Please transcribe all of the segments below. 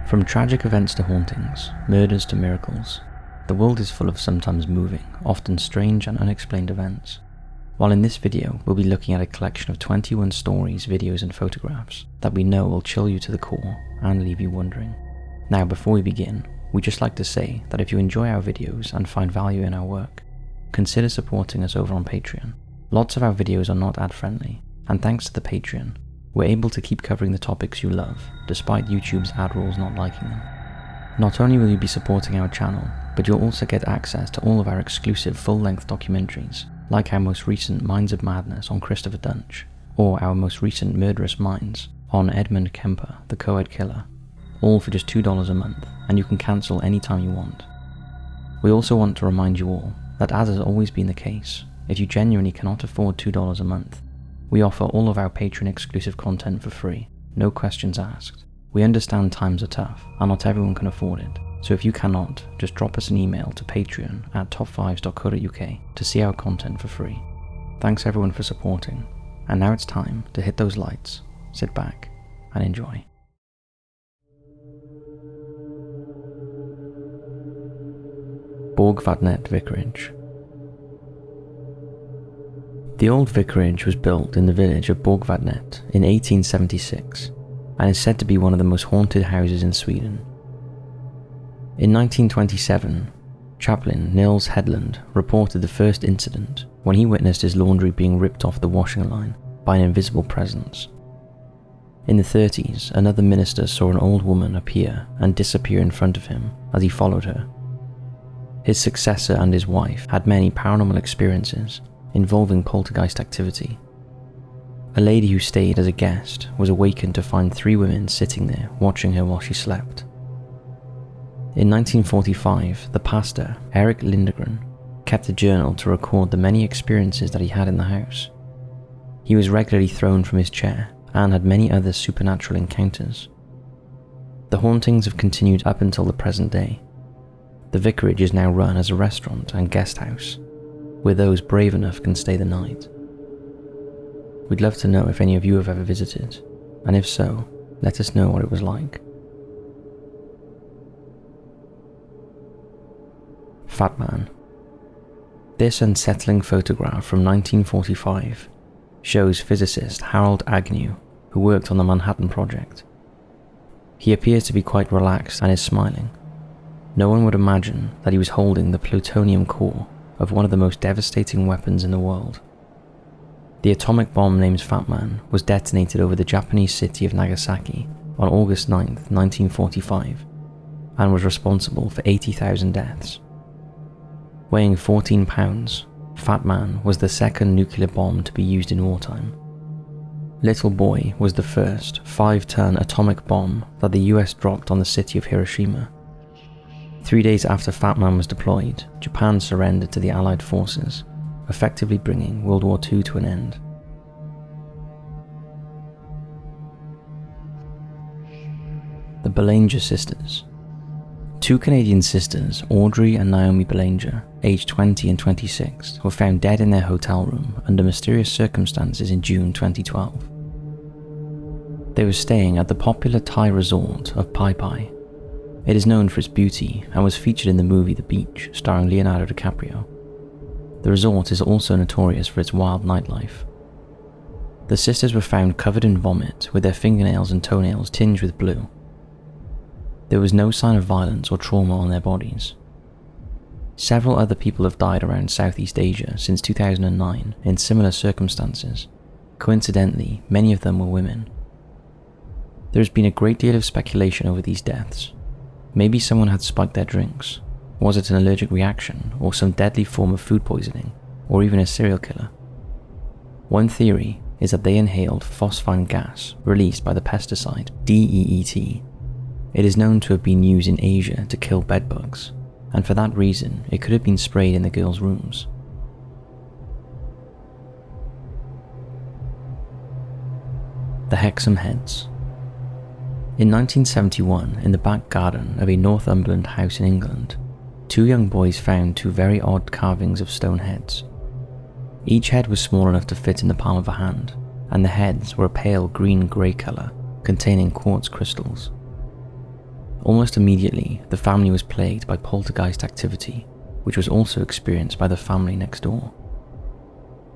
From tragic events to hauntings, murders to miracles, the world is full of sometimes moving, often strange and unexplained events. While in this video, we'll be looking at a collection of 21 stories, videos and photographs that we know will chill you to the core and leave you wondering. Now, before we begin, we'd just like to say that if you enjoy our videos and find value in our work, consider supporting us over on Patreon. Lots of our videos are not ad-friendly, and thanks to the Patreon, we're able to keep covering the topics you love, despite YouTube's ad rules not liking them. Not only will you be supporting our channel, but you'll also get access to all of our exclusive full-length documentaries, like our most recent Minds of Madness on Christopher Dunch, or our most recent Murderous Minds on Edmund Kemper, the co-ed killer, all for just $2 a month, and you can cancel anytime you want. We also want to remind you all that, as has always been the case, if you genuinely cannot afford $2 a month, we offer all of our Patreon exclusive content for free, no questions asked. We understand times are tough, and not everyone can afford it, so if you cannot, just drop us an email to patreon@top5s.co.uk to see our content for free. Thanks everyone for supporting, and now it's time to hit those lights, sit back, and enjoy. Borgvattnet Vicarage. The old vicarage was built in the village of Borgvattnet in 1876 and is said to be one of the most haunted houses in Sweden. In 1927, chaplain Nils Hedlund reported the first incident when he witnessed his laundry being ripped off the washing line by an invisible presence. In the 30s, another minister saw an old woman appear and disappear in front of him as he followed her. His successor and his wife had many paranormal experiences involving poltergeist activity. A lady who stayed as a guest was awakened to find 3 women sitting there watching her while she slept. In 1945, the pastor, Eric Lindgren, kept a journal to record the many experiences that he had in the house. He was regularly thrown from his chair and had many other supernatural encounters. The hauntings have continued up until the present day. The vicarage is now run as a restaurant and guest house, where those brave enough can stay the night. We'd love to know if any of you have ever visited, and if so, let us know what it was like. Fat Man. This unsettling photograph from 1945 shows physicist Harold Agnew, who worked on the Manhattan Project. He appears to be quite relaxed and is smiling. No one would imagine that he was holding the plutonium core of one of the most devastating weapons in the world. The atomic bomb named Fat Man was detonated over the Japanese city of Nagasaki on August 9, 1945, and was responsible for 80,000 deaths. Weighing 14 pounds, Fat Man was the second nuclear bomb to be used in wartime. Little Boy was the first 5-ton atomic bomb that the US dropped on the city of Hiroshima. 3 days after Fat Man was deployed, Japan surrendered to the Allied forces, effectively bringing World War II to an end. The Belanger Sisters. 2 Canadian sisters, Audrey and Naomi Belanger, aged 20 and 26, were found dead in their hotel room under mysterious circumstances in June 2012. They were staying at the popular Thai resort of Pai Pai. It is known for its beauty and was featured in the movie The Beach, starring Leonardo DiCaprio. The resort is also notorious for its wild nightlife. The sisters were found covered in vomit, with their fingernails and toenails tinged with blue. There was no sign of violence or trauma on their bodies. Several other people have died around Southeast Asia since 2009 in similar circumstances. Coincidentally, many of them were women. There has been a great deal of speculation over these deaths. Maybe someone had spiked their drinks. Was it an allergic reaction, or some deadly form of food poisoning, or even a serial killer? One theory is that they inhaled phosphine gas released by the pesticide DEET. It is known to have been used in Asia to kill bedbugs, and for that reason it could have been sprayed in the girls' rooms. The Hexham Heads. In 1971, in the back garden of a Northumberland house in England, 2 young boys found 2 very odd carvings of stone heads. Each head was small enough to fit in the palm of a hand, and the heads were a pale green-grey colour, containing quartz crystals. Almost immediately, the family was plagued by poltergeist activity, which was also experienced by the family next door.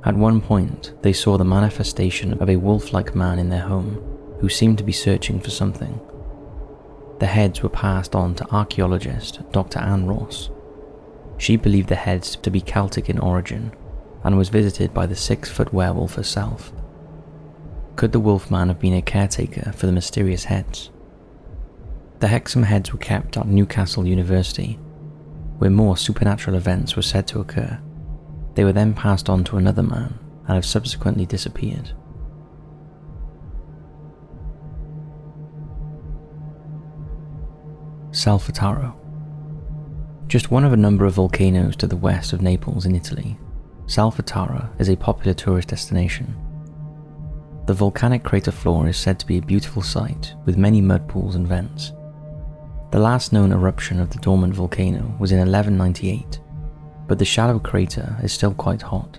At one point, they saw the manifestation of a wolf-like man in their home who seemed to be searching for something. The heads were passed on to archaeologist Dr. Anne Ross. She believed the heads to be Celtic in origin and was visited by the 6-foot werewolf herself. Could the wolfman have been a caretaker for the mysterious heads? The Hexham Heads were kept at Newcastle University, where more supernatural events were said to occur. They were then passed on to another man and have subsequently disappeared. Solfataro. Just one of a number of volcanoes to the west of Naples in Italy, Solfataro is a popular tourist destination. The volcanic crater floor is said to be a beautiful sight with many mud pools and vents. The last known eruption of the dormant volcano was in 1198, but the shallow crater is still quite hot.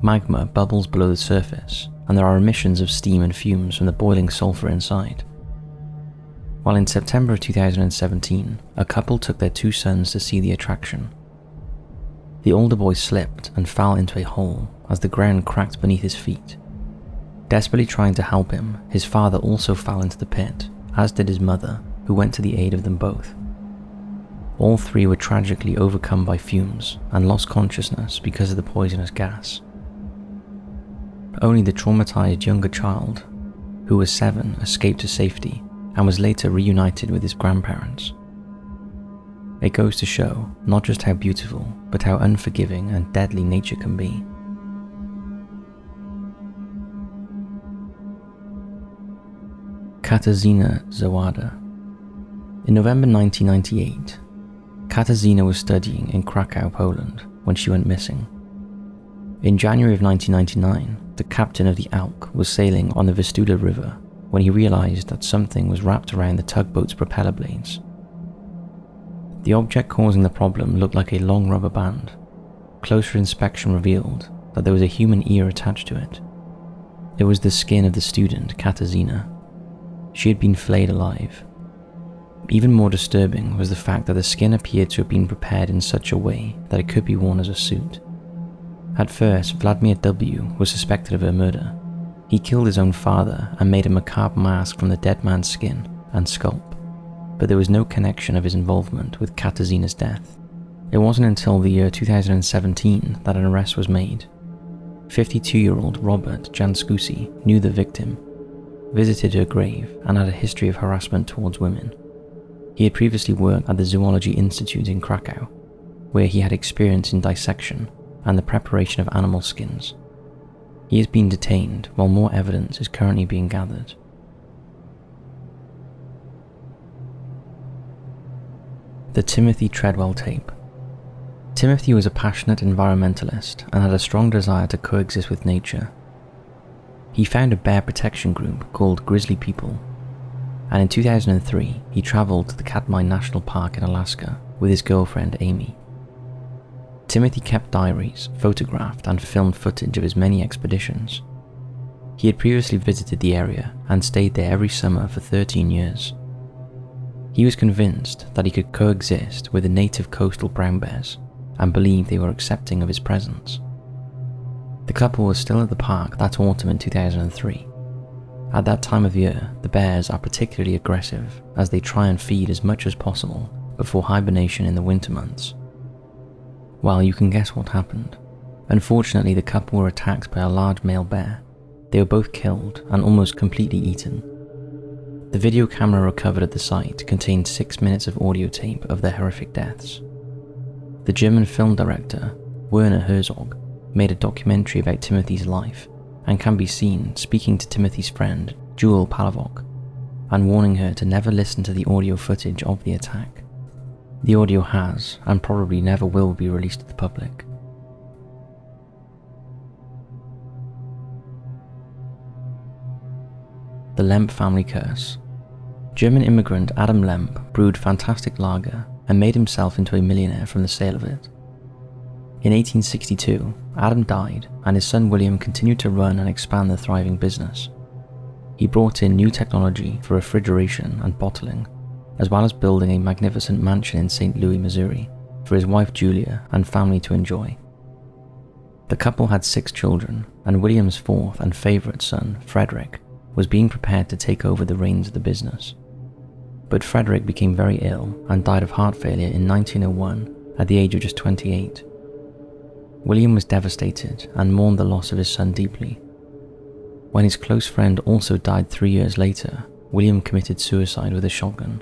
Magma bubbles below the surface, and there are emissions of steam and fumes from the boiling sulfur inside. While in September of 2017, a couple took their 2 sons to see the attraction. The older boy slipped and fell into a hole as the ground cracked beneath his feet. Desperately trying to help him, his father also fell into the pit, as did his mother, who went to the aid of them both. All 3 were tragically overcome by fumes and lost consciousness because of the poisonous gas. Only the traumatized younger child, who was 7, escaped to safety and was later reunited with his grandparents. It goes to show not just how beautiful, but how unforgiving and deadly nature can be. Katarzyna Zowada. In November 1998, Katarzyna was studying in Krakow, Poland, when she went missing. In January of 1999, the captain of the Alk was sailing on the Vistula River when he realized that something was wrapped around the tugboat's propeller blades. The object causing the problem looked like a long rubber band. Closer inspection revealed that there was a human ear attached to it. It was the skin of the student, Katarzyna. She had been flayed alive. Even more disturbing was the fact that the skin appeared to have been prepared in such a way that it could be worn as a suit. At first, Vladimir W. was suspected of her murder. He killed his own father and made a macabre mask from the dead man's skin and scalp, but there was no connection of his involvement with Katarzyna's death. It wasn't until the year 2017 that an arrest was made. 52-year-old Robert Janskusi knew the victim, visited her grave, and had a history of harassment towards women. He had previously worked at the Zoology Institute in Krakow, where he had experience in dissection and the preparation of animal skins. He has been detained while more evidence is currently being gathered. The Timothy Treadwell tape. Timothy was a passionate environmentalist and had a strong desire to coexist with nature. He found a bear protection group called Grizzly People, and in 2003 he travelled to the Katmai National Park in Alaska with his girlfriend Amy. Timothy kept diaries, photographed and filmed footage of his many expeditions. He had previously visited the area and stayed there every summer for 13 years. He was convinced that he could coexist with the native coastal brown bears and believed they were accepting of his presence. The couple was still at the park that autumn in 2003. At that time of year, the bears are particularly aggressive as they try and feed as much as possible before hibernation in the winter months. Well, you can guess what happened. Unfortunately, the couple were attacked by a large male bear. They were both killed and almost completely eaten. The video camera recovered at the site contained 6 minutes of audio tape of their horrific deaths. The German film director, Werner Herzog, made a documentary about Timothy's life and can be seen speaking to Timothy's friend, Jewel Palavok, and warning her to never listen to the audio footage of the attack. The audio has, and probably never will be released to the public. The Lemp family curse. German immigrant Adam Lemp brewed fantastic lager and made himself into a millionaire from the sale of it. In 1862, Adam died and his son William continued to run and expand the thriving business. He brought in new technology for refrigeration and bottling, as well as building a magnificent mansion in St. Louis, Missouri, for his wife Julia and family to enjoy. The couple had 6 children, and William's 4th and favourite son, Frederick, was being prepared to take over the reins of the business. But Frederick became very ill and died of heart failure in 1901 at the age of just 28. William was devastated and mourned the loss of his son deeply. When his close friend also died 3 years later, William committed suicide with a shotgun.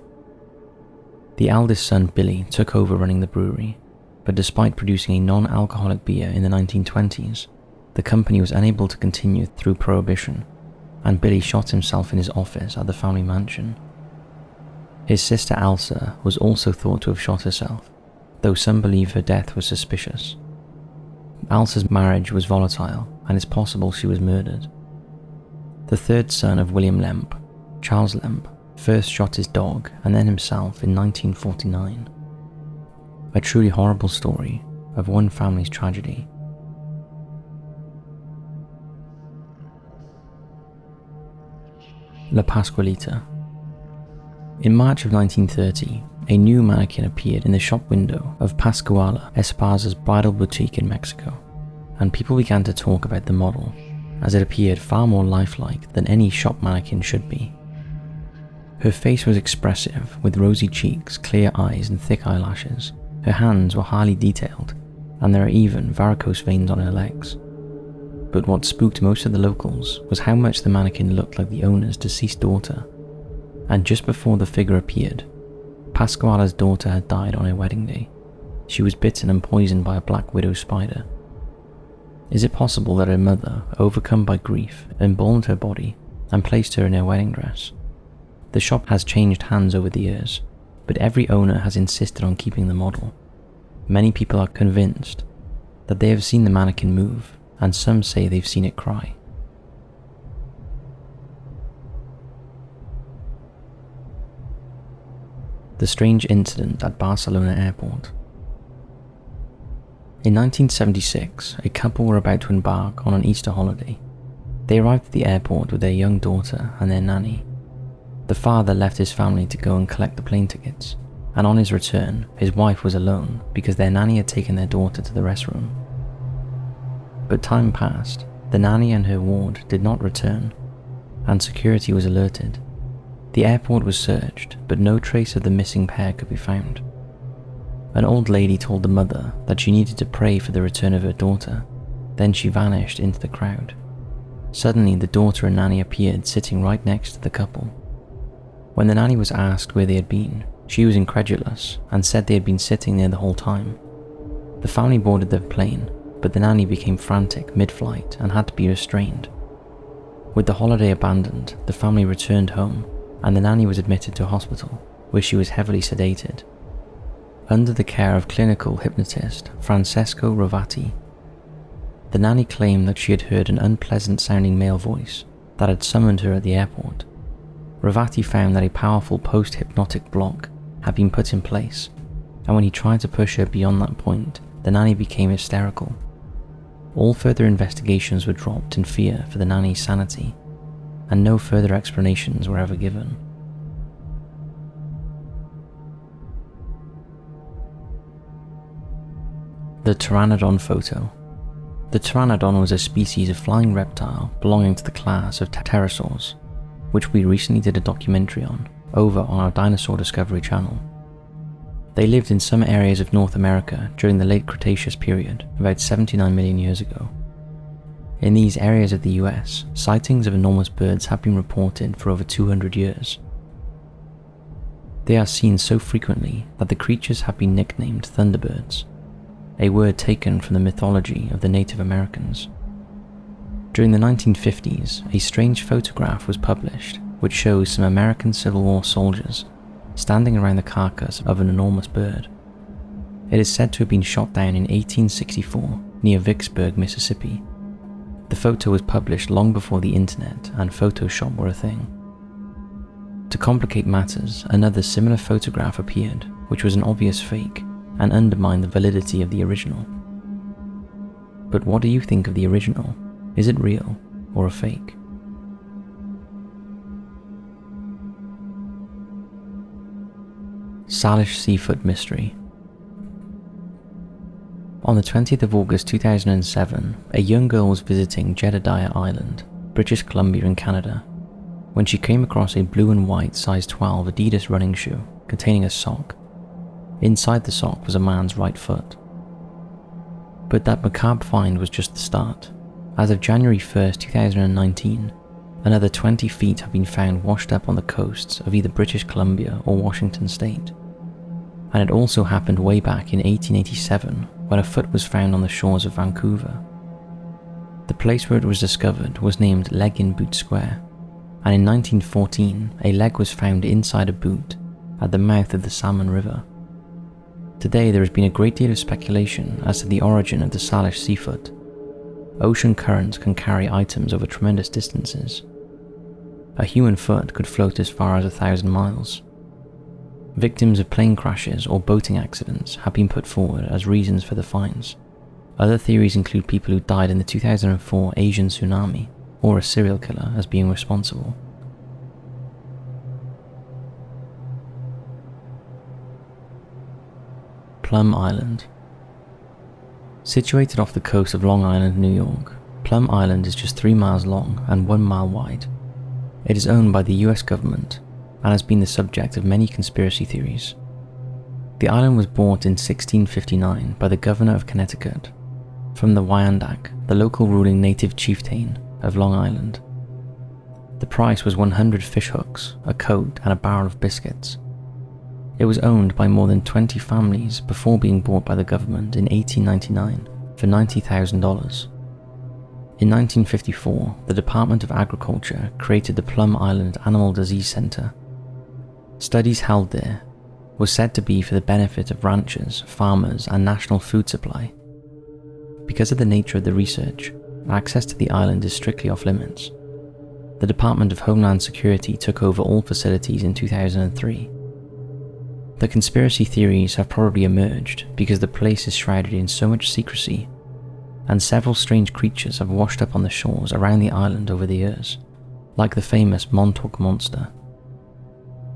The eldest son, Billy, took over running the brewery, but despite producing a non-alcoholic beer in the 1920s, the company was unable to continue through Prohibition, and Billy shot himself in his office at the family mansion. His sister Elsa was also thought to have shot herself, though some believe her death was suspicious. Elsa's marriage was volatile, and it's possible she was murdered. The third son of William Lemp, Charles Lemp, first shot his dog and then himself in 1949. A truly horrible story of one family's tragedy. La Pascualita. In March of 1930, a new mannequin appeared in the shop window of Pascuala Espaza's bridal boutique in Mexico, and people began to talk about the model, as it appeared far more lifelike than any shop mannequin should be. Her face was expressive, with rosy cheeks, clear eyes and thick eyelashes. Her hands were highly detailed, and there are even varicose veins on her legs. But what spooked most of the locals was how much the mannequin looked like the owner's deceased daughter. And just before the figure appeared, Pascuala's daughter had died on her wedding day. She was bitten and poisoned by a black widow spider. Is it possible that her mother, overcome by grief, embalmed her body and placed her in her wedding dress? The shop has changed hands over the years, but every owner has insisted on keeping the model. Many people are convinced that they have seen the mannequin move, and some say they've seen it cry. The strange incident at Barcelona airport. In 1976, a couple were about to embark on an Easter holiday. They arrived at the airport with their young daughter and their nanny. The father left his family to go and collect the plane tickets, and on his return, his wife was alone because their nanny had taken their daughter to the restroom. But time passed, the nanny and her ward did not return, and security was alerted. The airport was searched, but no trace of the missing pair could be found. An old lady told the mother that she needed to pray for the return of her daughter, then she vanished into the crowd. Suddenly, the daughter and nanny appeared sitting right next to the couple. When the nanny was asked where they had been, she was incredulous and said they had been sitting there the whole time. The family boarded the plane, but the nanny became frantic mid-flight and had to be restrained. With the holiday abandoned, the family returned home, and the nanny was admitted to a hospital, where she was heavily sedated. Under the care of clinical hypnotist Francesco Rovati, the nanny claimed that she had heard an unpleasant-sounding male voice that had summoned her at the airport. Rovati found that a powerful post-hypnotic block had been put in place, and when he tried to push her beyond that point, the nanny became hysterical. All further investigations were dropped in fear for the nanny's sanity, and no further explanations were ever given. The Pteranodon Photo. The Pteranodon was a species of flying reptile belonging to the class of pterosaurs, which we recently did a documentary on, over on our DinosaurDiscovery channel. They lived in some areas of North America during the late Cretaceous period, about 79 million years ago. In these areas of the US, sightings of enormous birds have been reported for over 200 years. They are seen so frequently that the creatures have been nicknamed thunderbirds, a word taken from the mythology of the Native Americans. During the 1950s, a strange photograph was published which shows some American Civil War soldiers standing around the carcass of an enormous bird. It is said to have been shot down in 1864 near Vicksburg, Mississippi. The photo was published long before the internet and Photoshop were a thing. To complicate matters, another similar photograph appeared, which was an obvious fake and undermined the validity of the original. But what do you think of the original? Is it real or a fake? Salish Seafoot Mystery. On the 20th of August 2007, a young girl was visiting Jedediah Island, British Columbia in Canada, when she came across a blue and white size 12 Adidas running shoe containing a sock. Inside the sock was a man's right foot. But that macabre find was just the start. As of January 1st, 2019, another 20 feet have been found washed up on the coasts of either British Columbia or Washington State. And it also happened way back in 1887 when a foot was found on the shores of Vancouver. The place where it was discovered was named Leg in Boot Square, and in 1914 a leg was found inside a boot at the mouth of the Salmon River. Today there has been a great deal of speculation as to the origin of the Salish seafoot. Ocean currents can carry items over tremendous distances. A human foot could float as far as 1,000 miles. Victims of plane crashes or boating accidents have been put forward as reasons for the finds. Other theories include people who died in the 2004 Asian tsunami or a serial killer as being responsible. Plum Island. Situated off the coast of Long Island, New York, Plum Island is just 3 miles long and 1 mile wide. It is owned by the US government and has been the subject of many conspiracy theories. The island was bought in 1659 by the governor of Connecticut from the Wyandotte, the local ruling native chieftain of Long Island. The price was 100 fish hooks, a coat, and a barrel of biscuits. It was owned by more than 20 families before being bought by the government in 1899 for $90,000. In 1954, the Department of Agriculture created the Plum Island Animal Disease Center. Studies held there were said to be for the benefit of ranchers, farmers, and national food supply. Because of the nature of the research, access to the island is strictly off limits. The Department of Homeland Security took over all facilities in 2003. The conspiracy theories have probably emerged because the place is shrouded in so much secrecy, and several strange creatures have washed up on the shores around the island over the years, like the famous Montauk Monster.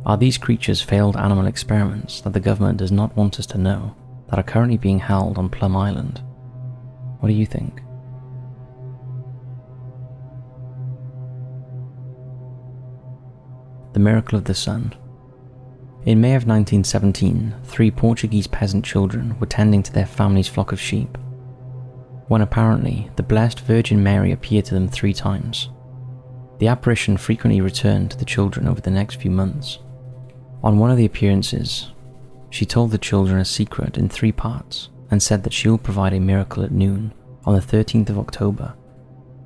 Are these creatures failed animal experiments that the government does not want us to know that are currently being held on Plum Island? What do you think? The Miracle of the Sun. In May of 1917, 3 Portuguese peasant children were tending to their family's flock of sheep, when apparently the Blessed Virgin Mary appeared to them 3 times. The apparition frequently returned to the children over the next few months. On one of the appearances, she told the children a secret in 3 parts and said that she will provide a miracle at noon on the 13th of October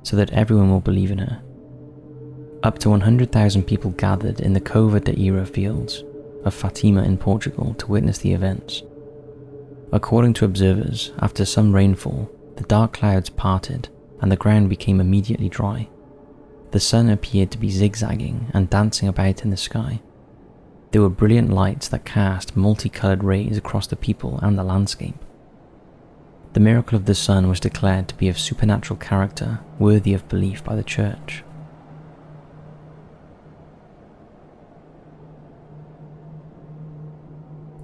so that everyone will believe in her. Up to 100,000 people gathered in the Cova da Ira fields of Fatima in Portugal to witness the events. According to observers, after some rainfall, the dark clouds parted and the ground became immediately dry. The sun appeared to be zigzagging and dancing about in the sky. There were brilliant lights that cast multicolored rays across the people and the landscape. The miracle of the sun was declared to be of supernatural character worthy of belief by the church.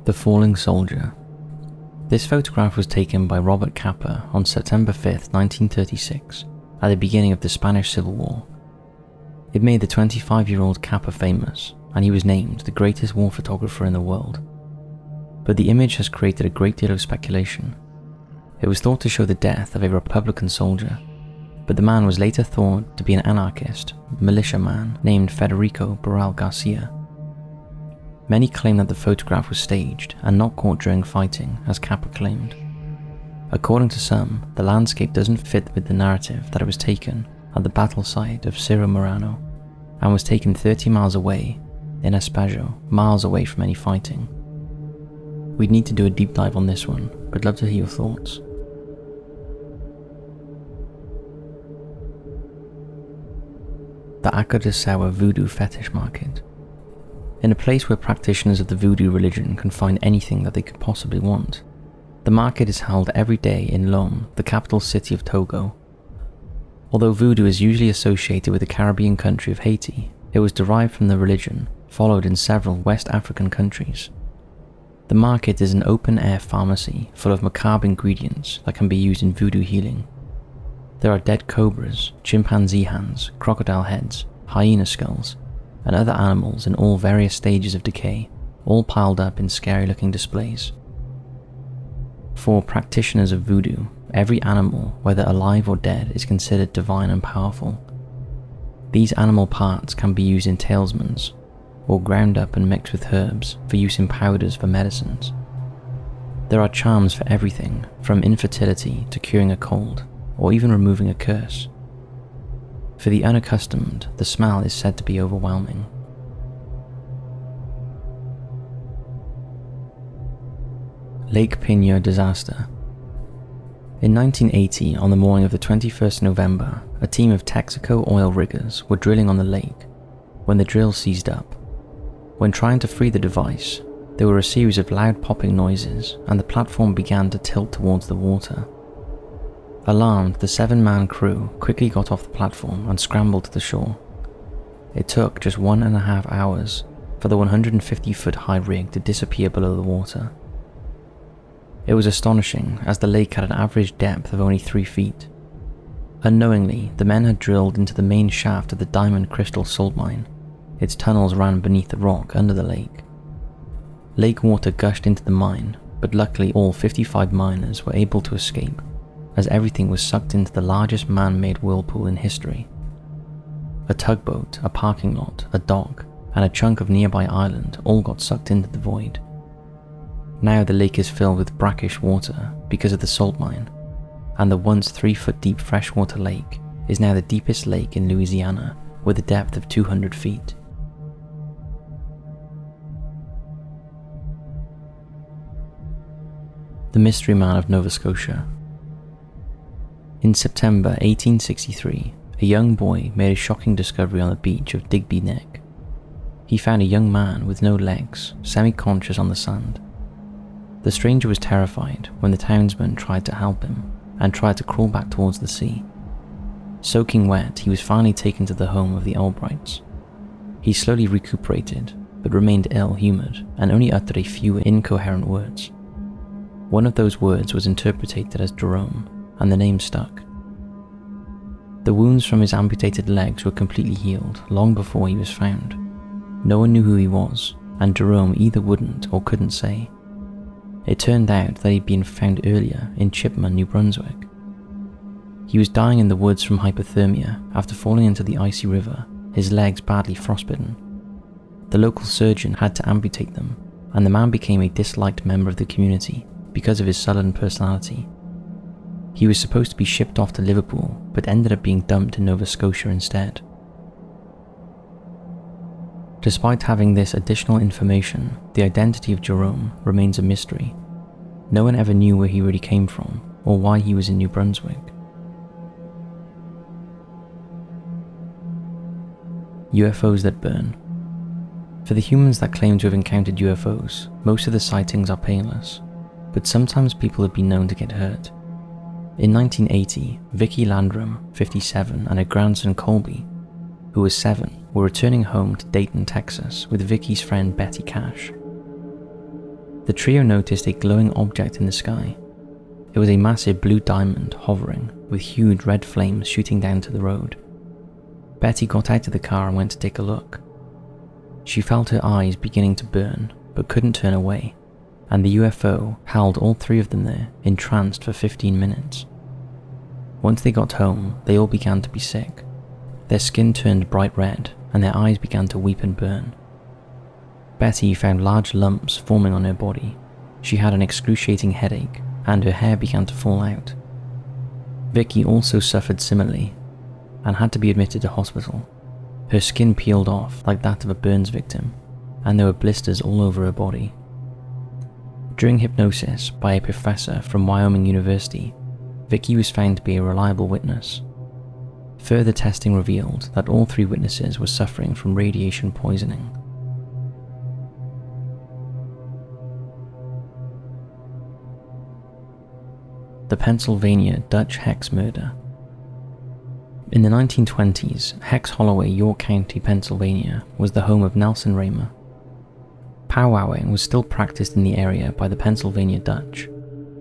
The Falling Soldier. This photograph was taken by Robert Capa on September 5th, 1936, at the beginning of the Spanish Civil War. It made the 25-year-old Capa famous, and he was named the greatest war photographer in the world. But the image has created a great deal of speculation. It was thought to show the death of a Republican soldier, but the man was later thought to be an anarchist, militiaman named Federico Barral Garcia. Many claim that the photograph was staged and not caught during fighting, as Capa claimed. According to some, the landscape doesn't fit with the narrative that it was taken at the battle site of Cerro Murano and was taken 30 miles away in Espajo, miles away from any fighting. We'd need to do a deep dive on this one, but love to hear your thoughts. The Akodessewa Voodoo Fetish Market. In a place where practitioners of the Voodoo religion can find anything that they could possibly want, the market is held every day in Lome, the capital city of Togo. Although Voodoo is usually associated with the Caribbean country of Haiti, it was derived from the religion followed in several West African countries. The market is an open-air pharmacy full of macabre ingredients that can be used in voodoo healing. There are dead cobras, chimpanzee hands, crocodile heads, hyena skulls, and other animals in all various stages of decay, all piled up in scary-looking displays. For practitioners of voodoo, every animal, whether alive or dead, is considered divine and powerful. These animal parts can be used in talismans, or ground up and mixed with herbs for use in powders for medicines. There are charms for everything, from infertility to curing a cold, or even removing a curse. For the unaccustomed, the smell is said to be overwhelming. Lake Peigneur disaster. In 1980, on the morning of the 21st November, a team of Texaco oil riggers were drilling on the lake when the drill seized up. When trying to free the device, there were a series of loud popping noises and the platform began to tilt towards the water. Alarmed, the 7-man crew quickly got off the platform and scrambled to the shore. It took just 1.5 hours for the 150-foot high rig to disappear below the water. It was astonishing, as the lake had an average depth of only 3 feet. Unknowingly, the men had drilled into the main shaft of the Diamond Crystal salt mine. Its tunnels ran beneath the rock under the lake. Lake water gushed into the mine, but luckily all 55 miners were able to escape, as everything was sucked into the largest man-made whirlpool in history. A tugboat, a parking lot, a dock, and a chunk of nearby island all got sucked into the void. Now the lake is filled with brackish water because of the salt mine, and the once 3-foot deep freshwater lake is now the deepest lake in Louisiana with a depth of 200 feet. The Mystery Man of Nova Scotia. In September 1863, a young boy made a shocking discovery on the beach of Digby Neck. He found a young man with no legs, semi-conscious on the sand. The stranger was terrified when the townsman tried to help him and tried to crawl back towards the sea. Soaking wet, he was finally taken to the home of the Albrights. He slowly recuperated, but remained ill-humoured and only uttered a few incoherent words. One of those words was interpreted as Jerome, and the name stuck. The wounds from his amputated legs were completely healed long before he was found. No one knew who he was, and Jerome either wouldn't or couldn't say. It turned out that he'd been found earlier in Chipman, New Brunswick. He was dying in the woods from hypothermia after falling into the icy river, his legs badly frostbitten. The local surgeon had to amputate them, and the man became a disliked member of the community because of his sullen personality. He was supposed to be shipped off to Liverpool, but ended up being dumped in Nova Scotia instead. Despite having this additional information, the identity of Jerome remains a mystery. No one ever knew where he really came from, or why he was in New Brunswick. UFOs that burn. For the humans that claim to have encountered UFOs, most of the sightings are painless, but sometimes people have been known to get hurt. In 1980, Vicky Landrum, 57, and her grandson Colby, who was 7, were returning home to Dayton, Texas with Vicky's friend Betty Cash. The trio noticed a glowing object in the sky. It was a massive blue diamond hovering, with huge red flames shooting down to the road. Betty got out of the car and went to take a look. She felt her eyes beginning to burn, but couldn't turn away, and the UFO held all 3 of them there, entranced for 15 minutes. Once they got home, they all began to be sick. Their skin turned bright red, and their eyes began to weep and burn. Betty found large lumps forming on her body. She had an excruciating headache, and her hair began to fall out. Vicky also suffered similarly, and had to be admitted to hospital. Her skin peeled off like that of a burns victim, and there were blisters all over her body. During hypnosis by a professor from Wyoming University, Vicky was found to be a reliable witness. Further testing revealed that all 3 witnesses were suffering from radiation poisoning. The Pennsylvania Dutch Hex Murder. In the 1920s, Hex Holloway, York County, Pennsylvania, was the home of Nelson Raymer. Powwowing was still practiced in the area by the Pennsylvania Dutch.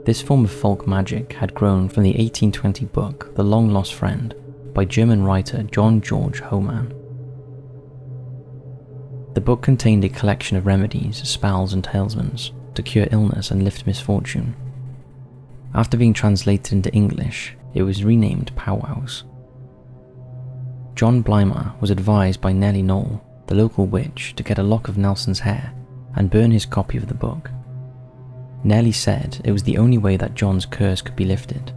This form of folk magic had grown from the 1820 book The Long Lost Friend by German writer John George Hohmann. The book contained a collection of remedies, spells and talismans to cure illness and lift misfortune. After being translated into English, it was renamed Powwows. John Blymer was advised by Nellie Knoll, the local witch, to get a lock of Nelson's hair and burn his copy of the book. Nellie said it was the only way that John's curse could be lifted.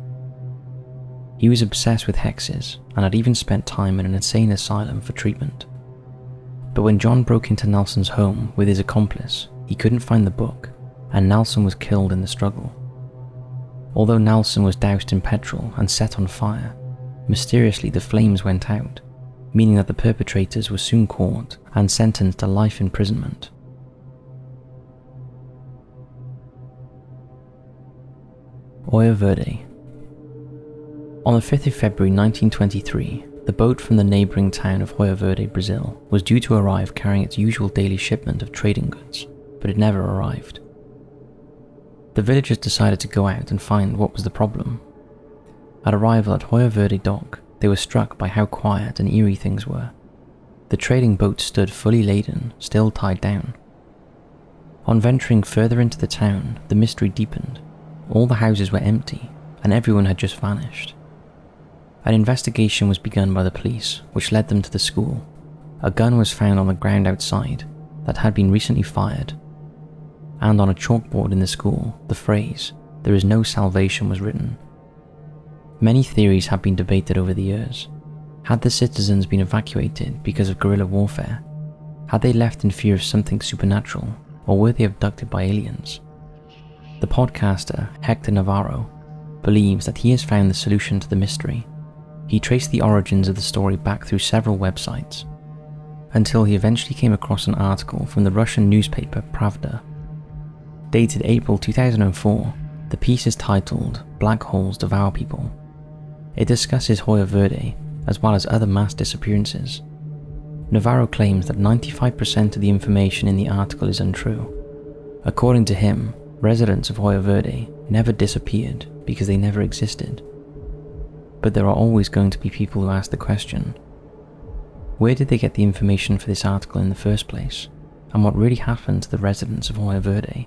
He was obsessed with hexes and had even spent time in an insane asylum for treatment. But when John broke into Nelson's home with his accomplice, he couldn't find the book, and Nelson was killed in the struggle. Although Nelson was doused in petrol and set on fire, mysteriously the flames went out, meaning that the perpetrators were soon caught and sentenced to life imprisonment. Hoer Verde. On the 5th of February 1923, the boat from the neighbouring town of Hoer Verde, Brazil, was due to arrive carrying its usual daily shipment of trading goods, but it never arrived. The villagers decided to go out and find what was the problem. At arrival at Hoer Verde dock, they were struck by how quiet and eerie things were. The trading boat stood fully laden, still tied down. On venturing further into the town, the mystery deepened. All the houses were empty, and everyone had just vanished. An investigation was begun by the police, which led them to the school. A gun was found on the ground outside that had been recently fired, and on a chalkboard in the school, the phrase, "There is no salvation," was written. Many theories have been debated over the years. Had the citizens been evacuated because of guerrilla warfare? Had they left in fear of something supernatural, or were they abducted by aliens? The podcaster, Hector Navarro, believes that he has found the solution to the mystery. He traced the origins of the story back through several websites, until he eventually came across an article from the Russian newspaper Pravda. Dated April 2004, the piece is titled "Black Holes Devour People." It discusses Hoer Verde, as well as other mass disappearances. Navarro claims that 95% of the information in the article is untrue. According to him, residents of Hoer Verde never disappeared because they never existed. But there are always going to be people who ask the question, where did they get the information for this article in the first place, and what really happened to the residents of Hoer Verde?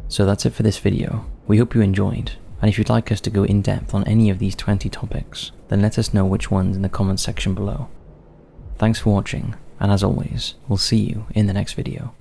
So that's it for this video. We hope you enjoyed, and if you'd like us to go in depth on any of these 20 topics, then let us know which ones in the comments section below. Thanks for watching, and as always, we'll see you in the next video.